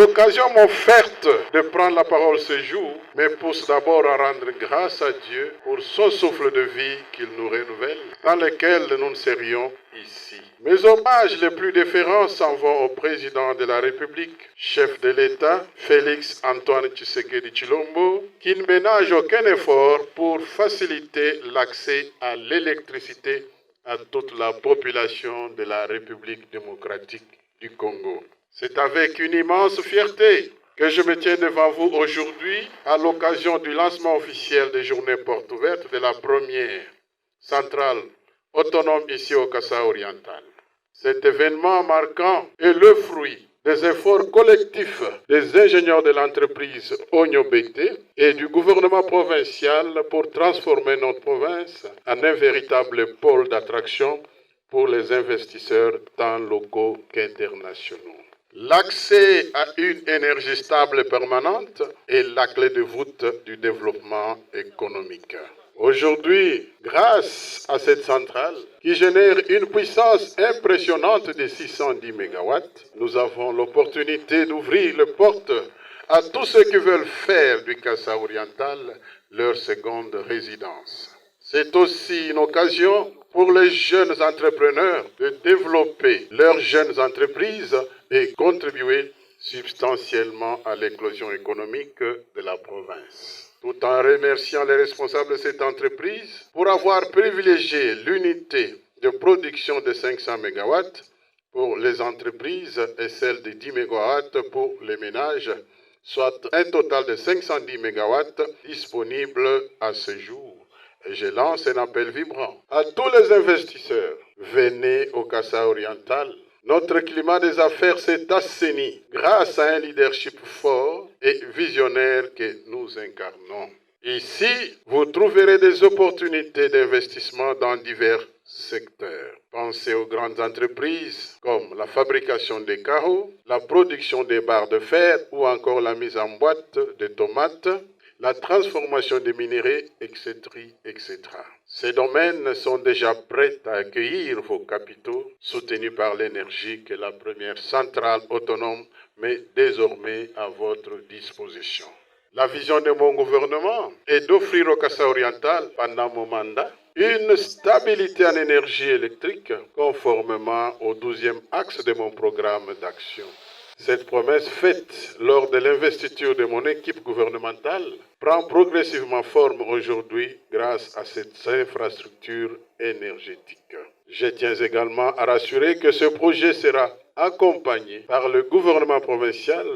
L'occasion m'offerte de prendre la parole ce jour me pousse d'abord à rendre grâce à Dieu pour son souffle de vie qu'il nous renouvelle, dans lequel nous ne serions ici. Mes hommages les plus déférents s'en vont au président de la République, chef de l'État, Félix Antoine Tshisekedi Tshilombo, qui ne ménage aucun effort pour faciliter l'accès à l'électricité à toute la population de la République démocratique du Congo. C'est avec une immense fierté que je me tiens devant vous aujourd'hui à l'occasion du lancement officiel des journées portes ouvertes de la première centrale autonome ici au Kasai oriental. Cet événement marquant est le fruit des efforts collectifs des ingénieurs de l'entreprise Onyobete et du gouvernement provincial pour transformer notre province en un véritable pôle d'attraction pour les investisseurs tant locaux qu'internationaux. L'accès à une énergie stable et permanente est la clé de voûte du développement économique. Aujourd'hui, grâce à cette centrale qui génère une puissance impressionnante de 610 MW, nous avons l'opportunité d'ouvrir les portes à tous ceux qui veulent faire du Kasai oriental leur seconde résidence. C'est aussi une occasion pour les jeunes entrepreneurs de développer leurs jeunes entreprises et contribuer substantiellement à l'éclosion économique de la province. Tout en remerciant les responsables de cette entreprise pour avoir privilégié l'unité de production de 500 MW pour les entreprises et celle de 10 MW pour les ménages, soit un total de 510 MW disponibles à ce jour. Et je lance un appel vibrant à tous les investisseurs. Venez au Kasai oriental. Notre climat des affaires s'est assaini grâce à un leadership fort et visionnaire que nous incarnons. Ici, vous trouverez des opportunités d'investissement dans divers secteurs. Pensez aux grandes entreprises comme la fabrication des carreaux, la production des barres de fer ou encore la mise en boîte de tomates, la transformation des minéraux, etc., etc. Ces domaines sont déjà prêts à accueillir vos capitaux, soutenus par l'énergie que la première centrale autonome met désormais à votre disposition. La vision de mon gouvernement est d'offrir au Kasai oriental, pendant mon mandat, une stabilité en énergie électrique, conformément au 12e axe de mon programme d'action. Cette promesse faite lors de l'investiture de mon équipe gouvernementale prend progressivement forme aujourd'hui grâce à cette infrastructure énergétique. Je tiens également à rassurer que ce projet sera accompagné par le gouvernement provincial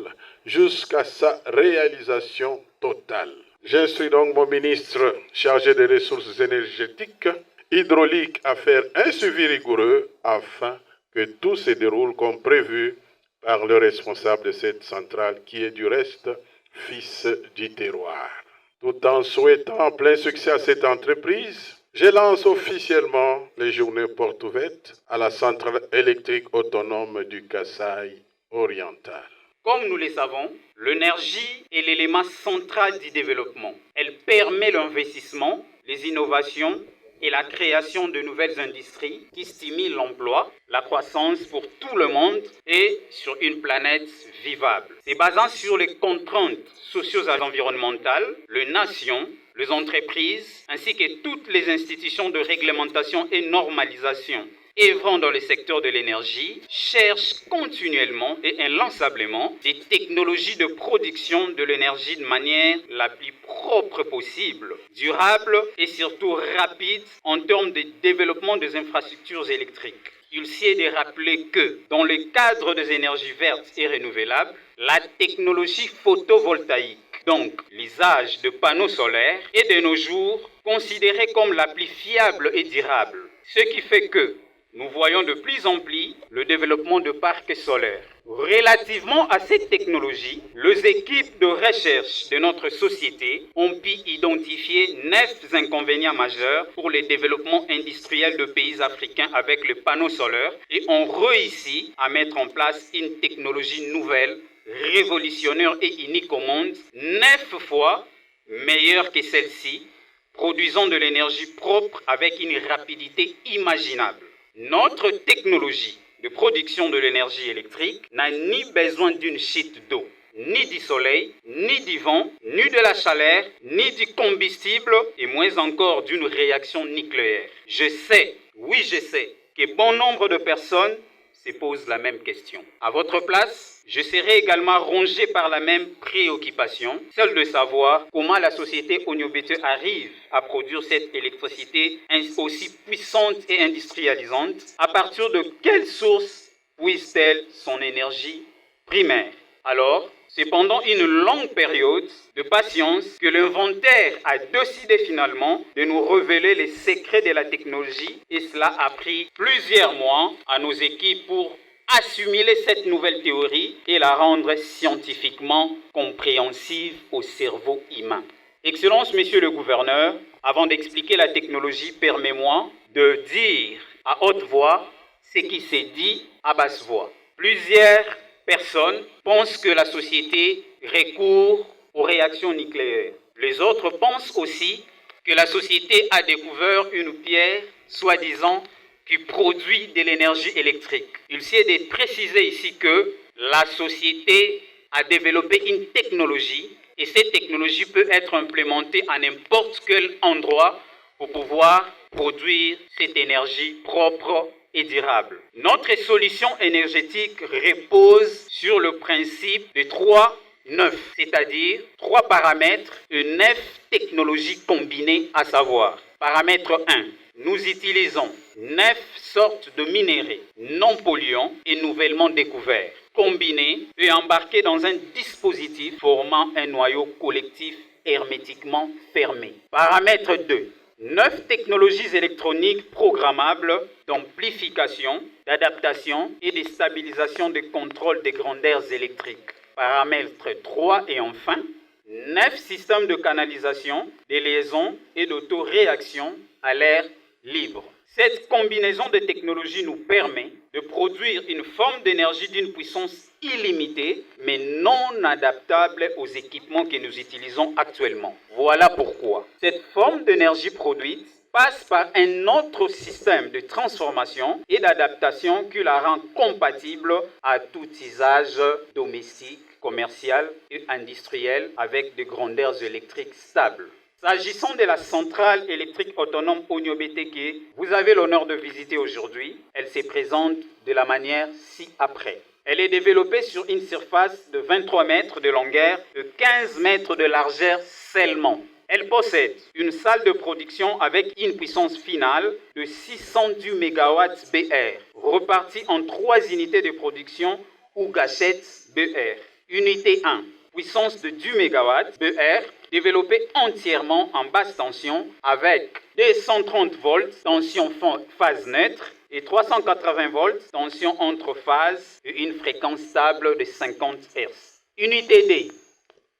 jusqu'à sa réalisation totale. J'instruis donc mon ministre chargé des ressources énergétiques, hydrauliques à faire un suivi rigoureux afin que tout se déroule comme prévu par le responsable de cette centrale qui est du reste fils du terroir. Tout en souhaitant plein succès à cette entreprise, je lance officiellement les journées portes ouvertes à la centrale électrique autonome du Kasai oriental. Comme nous le savons, l'énergie est l'élément central du développement. Elle permet l'investissement, les innovations et la création de nouvelles industries qui stimulent l'emploi, la croissance pour tout le monde et sur une planète vivable. C'est basant sur les contraintes socio-environnementales, les nations, les entreprises, ainsi que toutes les institutions de réglementation et normalisation œuvrant dans le secteur de l'énergie, cherchent continuellement et inlassablement des technologies de production de l'énergie de manière la plus propre possible, durable et surtout rapide en termes de développement des infrastructures électriques. Il s'est de rappeler que, dans le cadre des énergies vertes et renouvelables, la technologie photovoltaïque, donc l'usage de panneaux solaires, est de nos jours considérée comme la plus fiable et durable. Ce qui fait que nous voyons de plus en plus le développement de parcs solaires. Relativement à cette technologie, les équipes de recherche de notre société ont pu identifier 9 inconvénients majeurs pour le développement industriel de pays africains avec le panneau solaire et ont réussi à mettre en place une technologie nouvelle, révolutionnaire et unique au monde, 9 fois meilleure que celle-ci, produisant de l'énergie propre avec une rapidité imaginable. Notre technologie de production de l'énergie électrique n'a ni besoin d'une chute d'eau, ni du soleil, ni du vent, ni de la chaleur, ni du combustible, et moins encore d'une réaction nucléaire. Je sais, oui je sais, que bon nombre de personnes se posent la même question. À votre place, je serai également rongé par la même préoccupation, celle de savoir comment la société Onyobete arrive à produire cette électricité aussi puissante et industrialisante. À partir de quelle source puise-t-elle son énergie primaire? Alors, c'est pendant une longue période de patience que l'inventeur a décidé finalement de nous révéler les secrets de la technologie, et cela a pris plusieurs mois à nos équipes pour assimiler cette nouvelle théorie et la rendre scientifiquement compréhensive au cerveau humain. Excellence, Monsieur le Gouverneur, avant d'expliquer la technologie, permets-moi de dire à haute voix ce qui s'est dit à basse voix. Plusieurs personnes pensent que la société recourt aux réactions nucléaires. Les autres pensent aussi que la société a découvert une pierre, soi-disant, qui produit de l'énergie électrique. Il s'est de préciser ici que la société a développé une technologie et cette technologie peut être implémentée à n'importe quel endroit pour pouvoir produire cette énergie propre et durable. Notre solution énergétique repose sur le principe de 3-9, c'est-à-dire 3 paramètres et 9 technologies combinées, à savoir paramètre 1. Nous utilisons 9 sortes de minéraux non polluants et nouvellement découverts, combinés et embarqués dans un dispositif formant un noyau collectif hermétiquement fermé. Paramètre 2. 9 technologies électroniques programmables d'amplification, d'adaptation et de stabilisation de contrôle des grandeurs électriques. Paramètre 3 et enfin, 9 systèmes de canalisation, de liaison et d'autoréaction à l'air libre. Cette combinaison de technologies nous permet de produire une forme d'énergie d'une puissance illimitée, mais non adaptable aux équipements que nous utilisons actuellement. Voilà pourquoi cette forme d'énergie produite passe par un autre système de transformation et d'adaptation qui la rend compatible à tout usage domestique, commercial et industriel avec des grandeurs électriques stables. S'agissant de la centrale électrique autonome Onyobete que vous avez l'honneur de visiter aujourd'hui, elle se présente de la manière ci-après. Elle est développée sur une surface de 23 mètres de longueur et 15 mètres de largeur seulement. Elle possède une salle de production avec une puissance finale de 610 MW BR, repartie en 3 unités de production ou gâchettes BR. Unité 1, puissance de 10 MW BR, développée entièrement en basse tension avec 230 volts, tension phase neutre, et 380 volts, tension entre phases et une fréquence stable de 50 Hz. Unité D,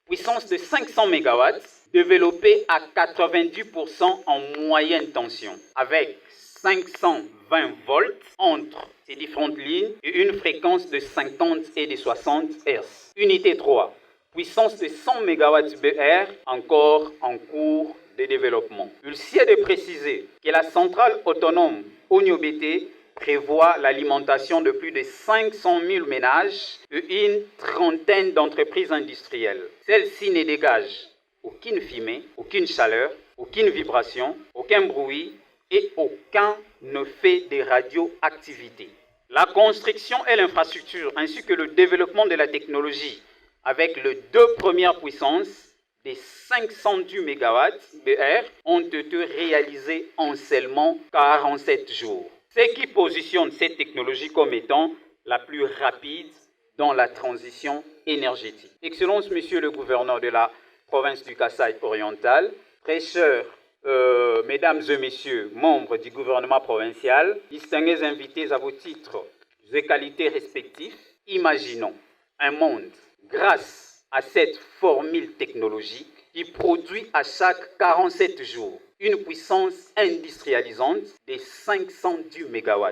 puissance de 500 MW, développée à 90% en moyenne tension, avec 520 volts entre ces différentes lignes et une fréquence de 50 et de 60 Hz. Unité 3, puissance de 100 MW BR, encore en cours de développement. Il s'agit de préciser que la centrale autonome Onyobete prévoit l'alimentation de plus de 500 000 ménages et une trentaine d'entreprises industrielles. Celle-ci ne dégage aucune fumée, aucune chaleur, aucune vibration, aucun bruit et aucun effet de radioactivité. La construction et l'infrastructure ainsi que le développement de la technologie avec les 2 premières puissances des 510 MW BR ont été réalisés en seulement 47 jours. Ce qui positionne cette technologie comme étant la plus rapide dans la transition énergétique. Excellence, Monsieur le Gouverneur de la province du Kasaï oriental, très cher Mesdames et messieurs, membres du gouvernement provincial, distingués invités à vos titres et qualités respectifs, imaginons un monde grâce à cette formule technologique qui produit à chaque 47 jours une puissance industrialisante de 510 MW.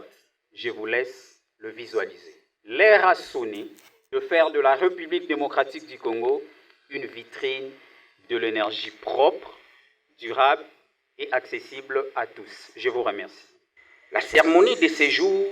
Je vous laisse le visualiser. L'heure a sonné de faire de la République démocratique du Congo une vitrine de l'énergie propre, durable et accessible à tous. Je vous remercie. La cérémonie de séjour,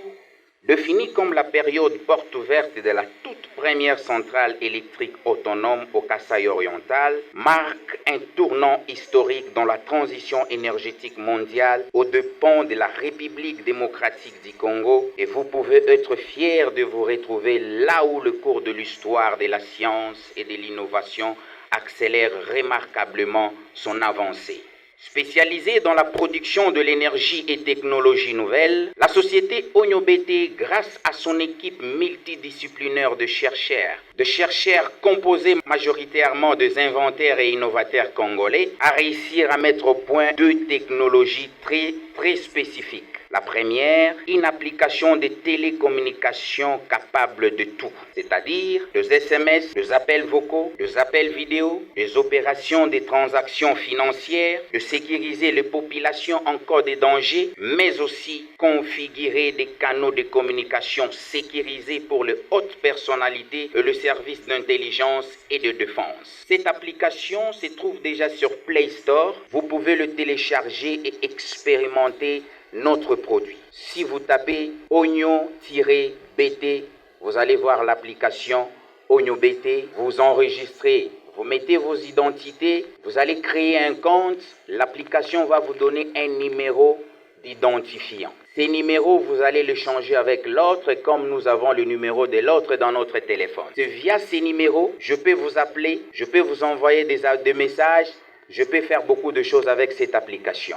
définie comme la période porte ouverte de la toute première centrale électrique autonome au Kasaï oriental, marque un tournant historique dans la transition énergétique mondiale aux dépens de la République démocratique du Congo, et vous pouvez être fiers de vous retrouver là où le cours de l'histoire de la science et de l'innovation accélère remarquablement son avancée. Spécialisée dans la production de l'énergie et technologies nouvelles, la société Onyobete, grâce à son équipe multidisciplinaire de chercheurs composés majoritairement des inventaires et innovateurs congolais, a réussi à mettre au point deux technologies très spécifiques. La première, une application de télécommunication capable de tout, c'est-à-dire des SMS, des appels vocaux, des appels vidéo, des opérations de transactions financières, de sécuriser les populations en cas de danger, mais aussi configurer des canaux de communication sécurisés pour les hautes personnalités et le service d'intelligence et de défense. Cette application se trouve déjà sur Play Store. Vous pouvez le télécharger et expérimenter notre produit. Si vous tapez Onyo-BT, vous allez voir l'application Onyo-BT, vous enregistrez, vous mettez vos identités, vous allez créer un compte, l'application va vous donner un numéro d'identifiant. Ces numéros, vous allez le changer avec l'autre comme nous avons le numéro de l'autre dans notre téléphone. C'est via ces numéros, je peux vous appeler, je peux vous envoyer des messages, je peux faire beaucoup de choses avec cette application.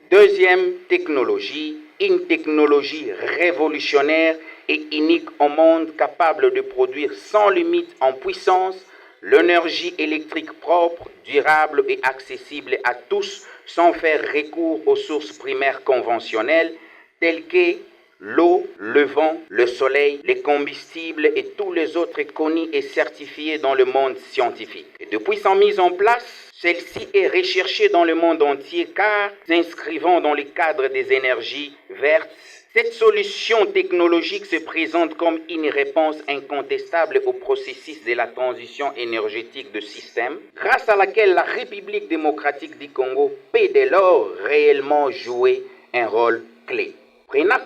Deuxième technologie, une technologie révolutionnaire et unique au monde, capable de produire sans limite en puissance l'énergie électrique propre, durable et accessible à tous sans faire recours aux sources primaires conventionnelles telles que l'eau, le vent, le soleil, les combustibles et tous les autres connus et certifiés dans le monde scientifique. Et depuis sa mise en place, celle-ci est recherchée dans le monde entier car, s'inscrivant dans le cadre des énergies vertes, cette solution technologique se présente comme une réponse incontestable au processus de la transition énergétique de système, grâce à laquelle la République démocratique du Congo peut dès lors réellement jouer un rôle clé. Prenant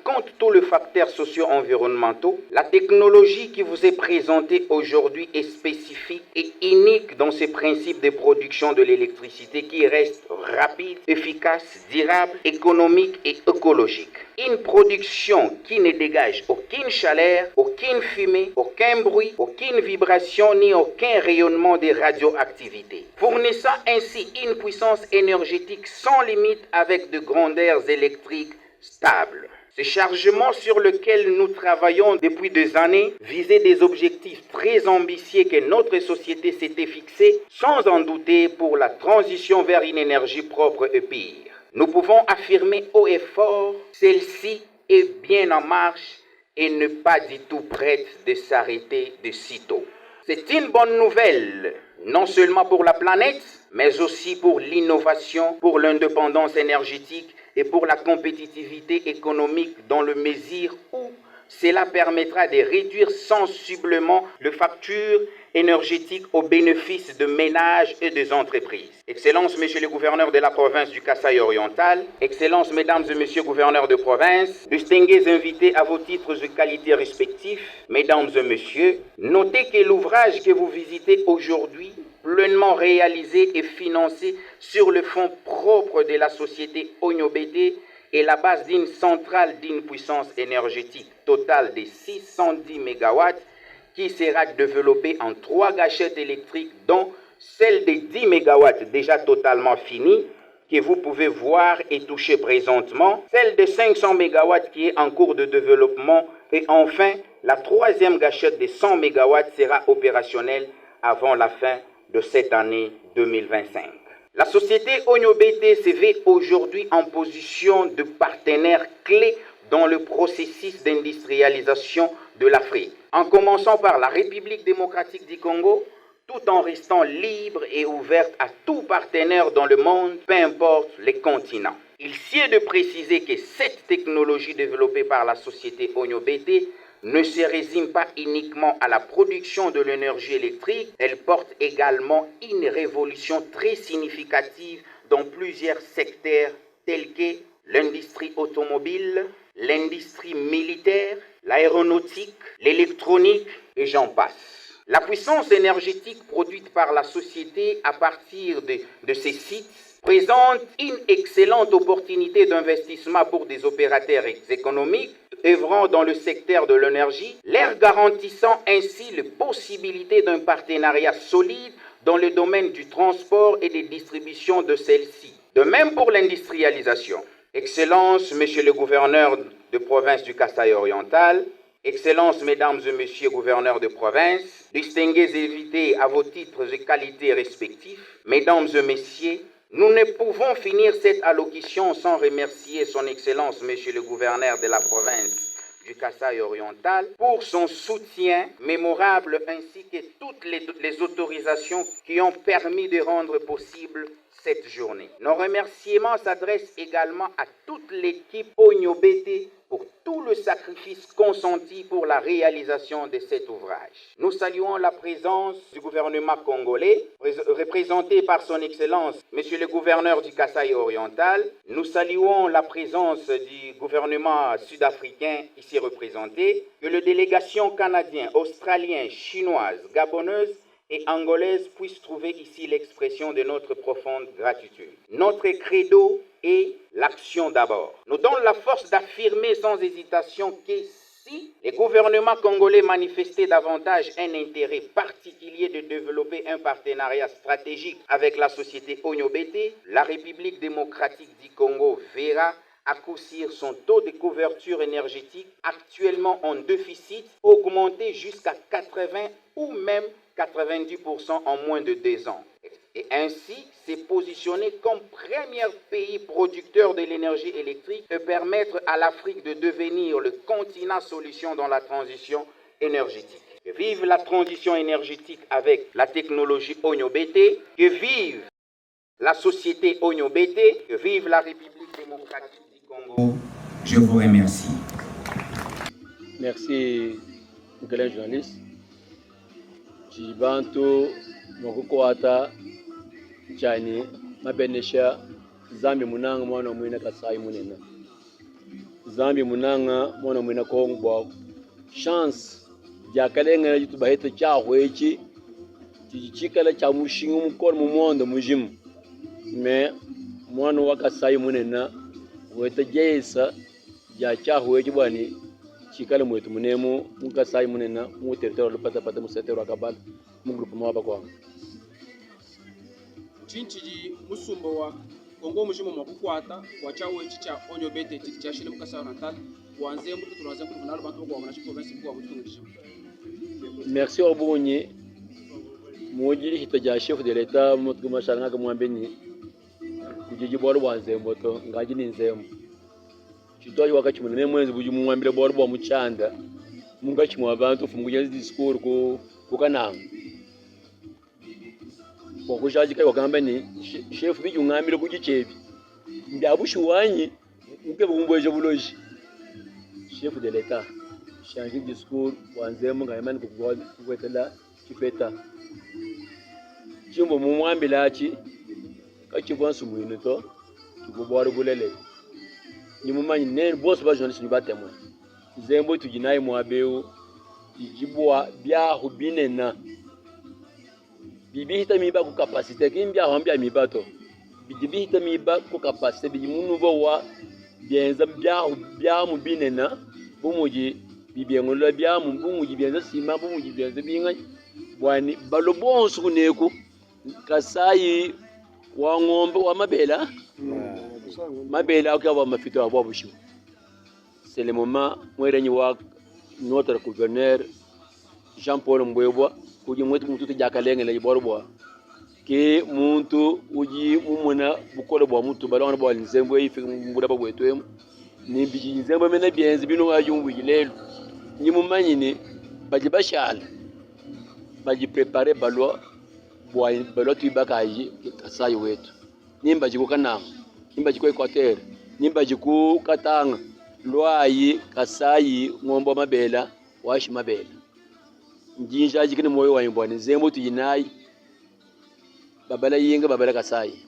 compte tous les facteurs socio-environnementaux, la technologie qui vous est présentée aujourd'hui est spécifique et unique dans ses principes de production de l'électricité qui reste rapide, efficace, durable, économique et écologique. Une production qui ne dégage aucune chaleur, aucune fumée, aucun bruit, aucune vibration ni aucun rayonnement de radioactivité, fournissant ainsi une puissance énergétique sans limite avec de grandeurs électriques stables. Ce chargement sur lequel nous travaillons depuis des années visait des objectifs très ambitieux que notre société s'était fixés, sans en douter, pour la transition vers une énergie propre et pure. Nous pouvons affirmer haut et fort, celle-ci est bien en marche et n'est pas du tout prête de s'arrêter de sitôt. C'est une bonne nouvelle, non seulement pour la planète, mais aussi pour l'innovation, pour l'indépendance énergétique et pour la compétitivité économique dans le mesure où cela permettra de réduire sensiblement les factures énergétiques au bénéfice de ménages et des entreprises. Excellences, Monsieur le gouverneur de la province du Kasaï oriental, Excellences, Mesdames et Messieurs gouverneurs de province, distingués invités à vos titres et qualités respectifs, Mesdames et Messieurs, notez que l'ouvrage que vous visitez aujourd'hui, pleinement réalisé et financé sur le fonds propre de la société Onyobete, est la base d'une centrale d'une puissance énergétique totale de 610 MW qui sera développée en 3 gâchettes électriques, dont celle de 10 MW déjà totalement finie, que vous pouvez voir et toucher présentement, celle de 500 MW qui est en cours de développement, et enfin, la 3e gâchette de 100 MW sera opérationnelle avant la fin de cette année 2025. La société Onyo-BT se met aujourd'hui en position de partenaire clé dans le processus d'industrialisation de l'Afrique, en commençant par la République démocratique du Congo, tout en restant libre et ouverte à tout partenaire dans le monde, peu importe les continents. Il sied de préciser que cette technologie développée par la société Onyo-BT ne se résume pas uniquement à la production de l'énergie électrique, elle porte également une révolution très significative dans plusieurs secteurs tels que l'industrie automobile, l'industrie militaire, l'aéronautique, l'électronique et j'en passe. La puissance énergétique produite par la société à partir de ces sites présente une excellente opportunité d'investissement pour des opérateurs économiques œuvrant dans le secteur de l'énergie, leur garantissant ainsi la possibilité d'un partenariat solide dans le domaine du transport et des distributions de celle-ci. De même pour l'industrialisation. Excellences, Monsieur le gouverneur de province du Kasaï oriental, Excellences, Mesdames et Messieurs gouverneurs de province, distingués invités à vos titres et qualités respectifs, Mesdames et Messieurs, nous ne pouvons finir cette allocution sans remercier son Excellence, Monsieur le gouverneur de la province du Kasaï oriental, pour son soutien mémorable ainsi que toutes les autorisations qui ont permis de rendre possible cette journée. Nos remerciements s'adressent également à toute l'équipe Onyo-BT pour tout le sacrifice consenti pour la réalisation de cet ouvrage. Nous saluons la présence du gouvernement congolais, représenté par son Excellence, Monsieur le gouverneur du Kasaï oriental. Nous saluons la présence du gouvernement sud-africain ici représenté, que les délégations canadiennes, australiennes, chinoises, gabonaises et angolaises puissent trouver ici l'expression de notre profonde gratitude. Notre credo est l'action d'abord. Nous donnons la force d'affirmer sans hésitation que si les gouvernements congolais manifestaient davantage un intérêt particulier de développer un partenariat stratégique avec la société Onyo-BT, la République démocratique du Congo verra à coup sûr son taux de couverture énergétique actuellement en déficit augmenter jusqu'à 80 ou même 90% en moins de 2 ans. Et ainsi, se positionner comme premier pays producteur de l'énergie électrique et permettre à l'Afrique de devenir le continent solution dans la transition énergétique. Que vive la transition énergétique avec la technologie Onyo-BT, que vive la société Onyo-BT, que vive la République démocratique du Congo. Je vous remercie. Merci, le journaliste. Jibanto Mokukwata Chani Mabenesha Zambi Munanga mwana mwina Kasai munena. Zambi Munanga mwana mwina Kongo. Chance jakalenga jitu bahita chahwechi chichikala cha mushingu mukoro mu mondo mujimu. Me mwana wa Kasai munena weta jesa ja chahwechi bwani chikala mwetu munemu mukasai munena mu territoire pata mu secteur akabala mu groupe mwaba kwa chinchiji musumbo wa Kongo mujimo makukwata wachawe chicha Onyo-BT chicha shile mukasai oriental wanze mbuto turaze ku bunalo bantu kwa mwana province kwa mutungishimo. Merci obunyi mujiri hitaja chef de l'état mutgu masharanga kamwambeni kujiji bolo wanze mboto ngaji ninzemo chitwaje wakati munene mwenzi buji mwambile bolo bwa muchanda mungachi mwa abantu fumuye discours ko kananga kwa kushaji kai wakamba ni chef biji ngambile kujichebi ndabushuwanyi uke bumboje buloji chef de l'état changer discours wanzemo ngayamani kukwetela chifeta chimbo mumwambila achi kachibwansu mwino to kibobwaro bulele ni mumanyi ne boss ba journaliste ni batemwe zembo tujinaye mwabeu tijibwa bya hubinena bibi hita miba ku capacité kimbya hambya mibato bibi hita miba ku capacité bi munuvo wa bienza bya mu binena bumuji bibiengola bya mu bumuji bienza sima bumuji bienza binga bwani balobonsu kuneku Kasai wa ngombe wa mabela mabela akaba mafito abo bushu. C'est le moment mwerenyi wa notre gouverneur Jean-Paul Mbwebwa kuji mwetu mututu jakalenge le borbo ke muntu uji umuna bukola bwa mutu balona bwa nzembo ifi ngula ba bwetwemu ni biji nzembo mena bienzi bino wajumbu ilelo ni mumanyine baji bashala baji prepare balwa bwa balwa tibaka yi kasayi wetu nimba jiko kanama nimba jiko Equateur nimba jiko Katanga lwayi kasayi ngombo mabela washi mabela njinja jikini moyo wa mbwa nzembo tuyinayi babala yinga babala kasayi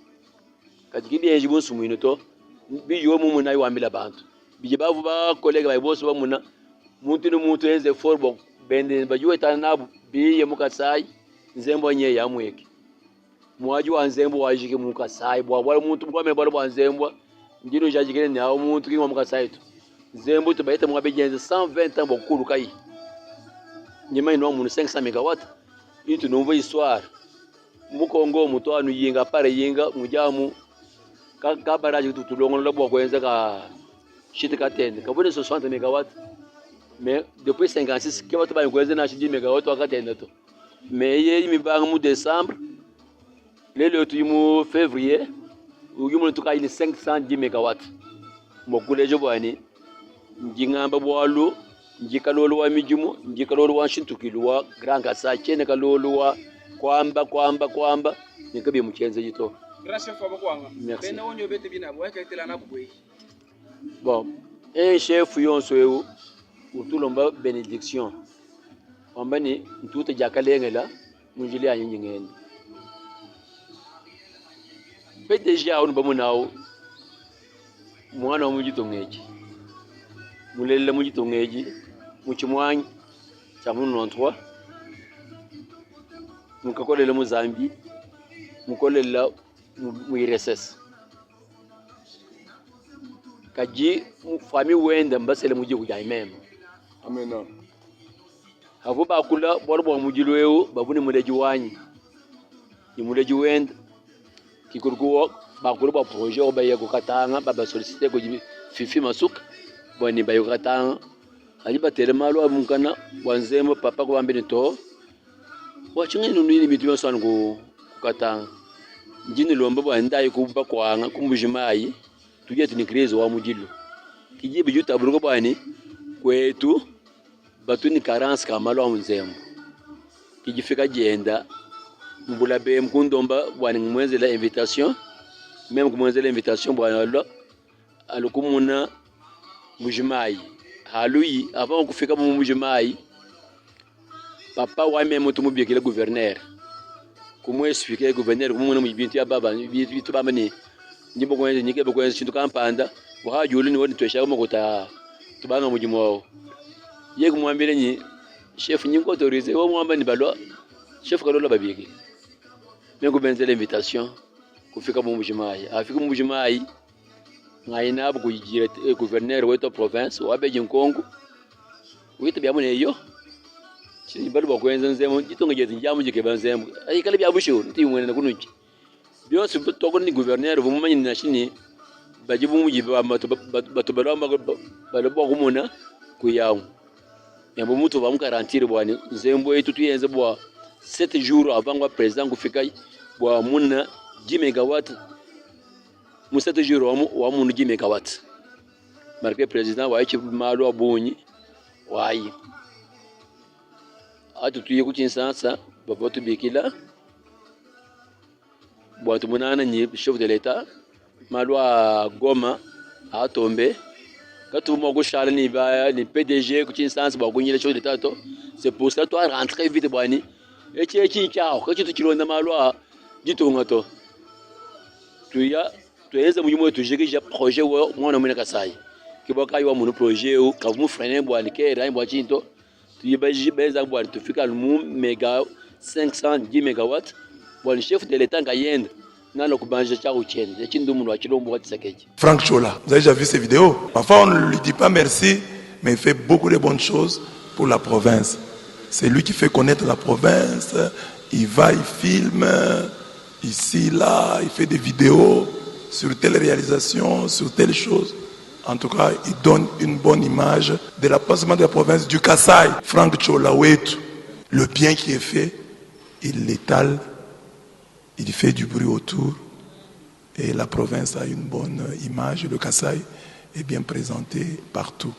kajikidi enji bonsu mwino to biyo mu munayi wambila bantu bije bavu ba kolega ba bosu ba muna muntu ni muntu enze forbo bende bajuwe tanabu biye mu kasayi nzembo nye ya mweke mwaji wa nzembo wajike mu kasayi bwa muntu bwa mebalo bwa nzembo ndino jajikene ni awo muntu kinwa mu kasayi to nzembo to bayeta mu abejenze 120 ans bokulu kai nyema ino mu 500 MW itu novo histoire mu Kongo muto anu yinga pare yinga mujamu ka baraji tutulongo labo kwenza ka shit ka tende ka bone 60 MW mais depuis 56 ke bato ba kwenza na 10 MW akatenda to mais ye mi bang mu décembre le tu mu février ugimu tuka ile 510 MW mo kulejo bwani njingamba bwalu njikalolo wa mijumu njikalolo wa shintukilu wa granga sa chene kalolo wa kwamba nikabe muchenze jito grâce fois bakwanga bene onyo bete bina bwa ketela na bwe bon un chef yonso eu utulomba benediction ombani ntuta jakalengela munjili anyi nyingene PDG awu bamunawo mwana mu jitongeji mulele mu jitongeji muchimwanyi cha muno 3 mukakolela mu Zambie mukolela mu RSS kaji mufami wenda mbasele muji kuja imema amena hapo bakula borbo mujilo eu babuni muleji wanyi ni muleji wenda kikurkuwa bakula ba projet obaye ko Katanga baba solliciter ko fifi masuka boni bayo Katanga ali batele malo amunkana wanzemo papa ko bambeni to wachingeni nini bitu yosana ku Katanga njini lomba bwa ndai kuba kwanga kumbujimayi tuje tunikrizo wa mujilo kijibe juta buruko bwani kwetu batuni carence kamalo munzembo kijifika jenda mbula be mkundomba bwani mwenzela invitation même kumwenzela invitation bwana lo alukumuna mujimayi haluyi avant kufika mu mujimayi papa wa même tumubikile gouverneur kumwe expliquer gouverneur kumuna mubintu ya baba bitu bamani njimbo kwenye nyike kwenye chintu kampanda wa juli ni wodi twesha kama kuta tubanga mujimo ye kumwambile nyi chef nyingo autoriser wo mwamba ni balwa chef kalola babiki mengo benzele invitation kufika mu mujimayi afika mu mujimayi ngaina abu kujira gouverneur weto province wa beje nkongo wita bya muneyo chini balu bakwenza nzemo jitonga jeti njamu jike banzemo ai kale bya busho nti mwene na kunuki byose toko ni gouverneur bumumanyi na chini bajibu mujiba batu balamba balabo kumuna kuyawo yambo mutu ba mukarantire bwani nzembo yetu tuyenze bwa 7 jours avant wa president kufika bwa muna 10 MW mu 7 jours wa munu 10 MW marque president wa ichi malo abunyi wayi atu tuye kuchinsansa babotu bikila bwatu munana ni chef de l'état malwa Goma atombe katuma kushala ni PDG kuchinsansa bakunyile chef de l'état to c'est pour ça toi rentrer vite bwani echi chao kachitu chilonda malwa jitonga to tuya tuyenze mujimo tujikija projet wo mwana mwina Kasai kiboka yo mu projet u kavumu freiner bwani kera imbo chinto tuyibaji beza bwani tufika mu mega 510 MW bwani chef de l'état ngayenda nalo kubanja cha uchende chindumu wa chilombo wa Tshisekedi. Franck Chola, vous avez déjà vu ces vidéos? Parfois on ne lui dit pas merci, mais il fait beaucoup de bonnes choses pour la province. C'est lui qui fait connaître la province, il va, il filme ici, là, il fait des vidéos sur telle réalisation, sur telle chose. En tout cas, il donne une bonne image de l'avancement de la province du Kasaï. Franck Chola Wetu, le bien qui est fait, il l'étale il fait du bruit autour et la province a une bonne image. Le Kasaï est bien présenté partout.